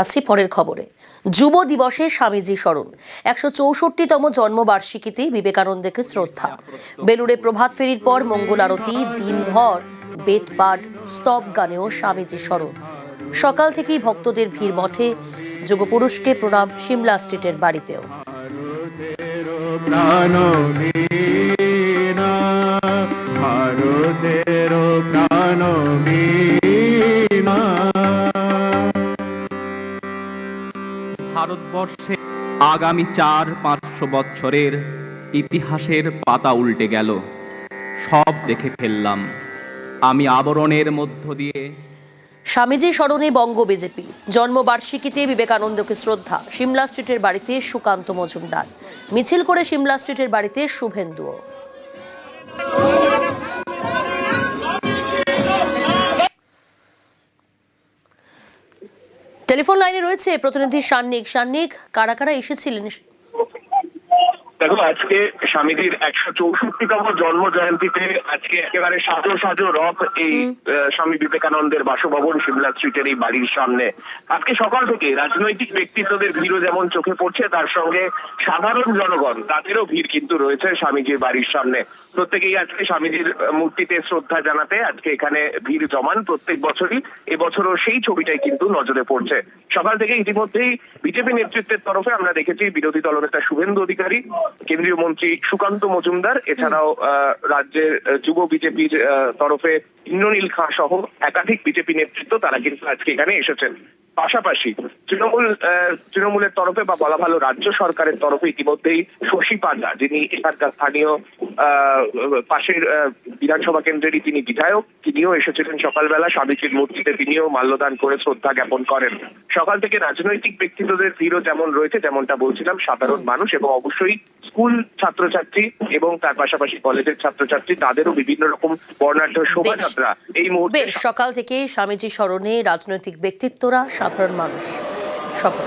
আসছি পরের খবরে। যুব দিবসে স্বামীজি স্মরণ। 164তম জন্মবার্ষিকীতে বিবেকানন্দকে শ্রদ্ধা। বেলুড়ে প্রভাত ফেরির পর মঙ্গল আরতি, দিনভর বেদপাঠ, স্তব গানেও স্বামীজি স্মরণ। সকাল থেকেই ভক্তদের ভিড় মঠে। যুগপুরুষকে প্রণাম সিমলা স্ট্রিটের বাড়িতেও। ভারতবর্ষে আগামী 400-500 বছরের ইতিহাসের পাতা উল্টে গেল। সব দেখে ফেললাম। আমি আবরণের মধ্য দিয়ে। স্বামীজি স্মরণে বঙ্গ বিজেপি। জন্মবার্ষিকীতে বিবেকানন্দকে শ্রদ্ধা। সিমলা স্ট্রিটের বাড়িতে সুকান্ত মজুমদার। মিছিল করে সিমলা স্ট্রিটের বাড়িতে শুভেন্দুও। টেলিফোন লাইনে রয়েছে প্রতিনিধি সান্নিক। সান্নিক, কারা কারা এসেছিলেন? দেখো, আজকে স্বামীজির 164তম জন্ম জয়ন্তীতে আজকে একেবারে সাজো সাজো রথ এই স্বামী বিবেকানন্দের বাসভবন সিমলা স্ট্রিটের এই বাড়ির সামনে। আজকে সকাল থেকে রাজনৈতিক ব্যক্তিত্বদের ভিড়ও যেমন চোখে পড়ছে, তার সঙ্গে সাধারণ জনগণ তাদেরও ভিড় কিন্তু রয়েছে স্বামীজির বাড়ির সামনে। প্রত্যেকেই আজকে স্বামীজির মূর্তিতে শ্রদ্ধা জানাতে আজকে এখানে ভিড় জমান। প্রত্যেক বছরই এবছরও সেই ছবিটাই কিন্তু নজরে পড়ছে। সকাল থেকে ইতিমধ্যেই বিজেপি নেতৃত্বের তরফে আমরা দেখেছি বিরোধী দলনেতা শুভেন্দু অধিকারী, কেন্দ্রীয় মন্ত্রী সুকান্ত মজুমদার, এছাড়াও রাজ্যের যুব বিজেপির তরফে ইন্দ্রনীল খাঁ সহ একাধিক বিজেপি নেতৃত্ব তারা কিন্তু আজকে এখানে এসেছেন। পাশাপাশি তৃণমূলের তরফে বা বলা ভালো রাজ্য সরকারের তরফে ইতিমধ্যেই শশী পাণ্ডা, যিনি এখানকার স্থানীয় পাশের বিধানসভা কেন্দ্রেরই তিনি বিধায়ক, তিনিও এসেছিলেন সকালবেলা। স্বামীজির মূর্তিতে তিনিও মাল্যদান করে শ্রদ্ধা জ্ঞাপন করেন। সকাল থেকে রাজনৈতিক ব্যক্তিত্বদের ভিড়ও যেমন রয়েছে, যেমনটা বলছিলাম, সাধারণ মানুষ এবং অবশ্যই স্কুল ছাত্রছাত্রী এবং তার পাশাপাশি কলেজের ছাত্রছাত্রী, তাদেরও বিভিন্ন রকম বর্ণাঢ্য শোভাযাত্রা এই মুহূর্তে। সকাল থেকে স্বামীজি স্মরণে রাজনৈতিক ব্যক্তিত্বরা, সাধারণ মানুষ সকল।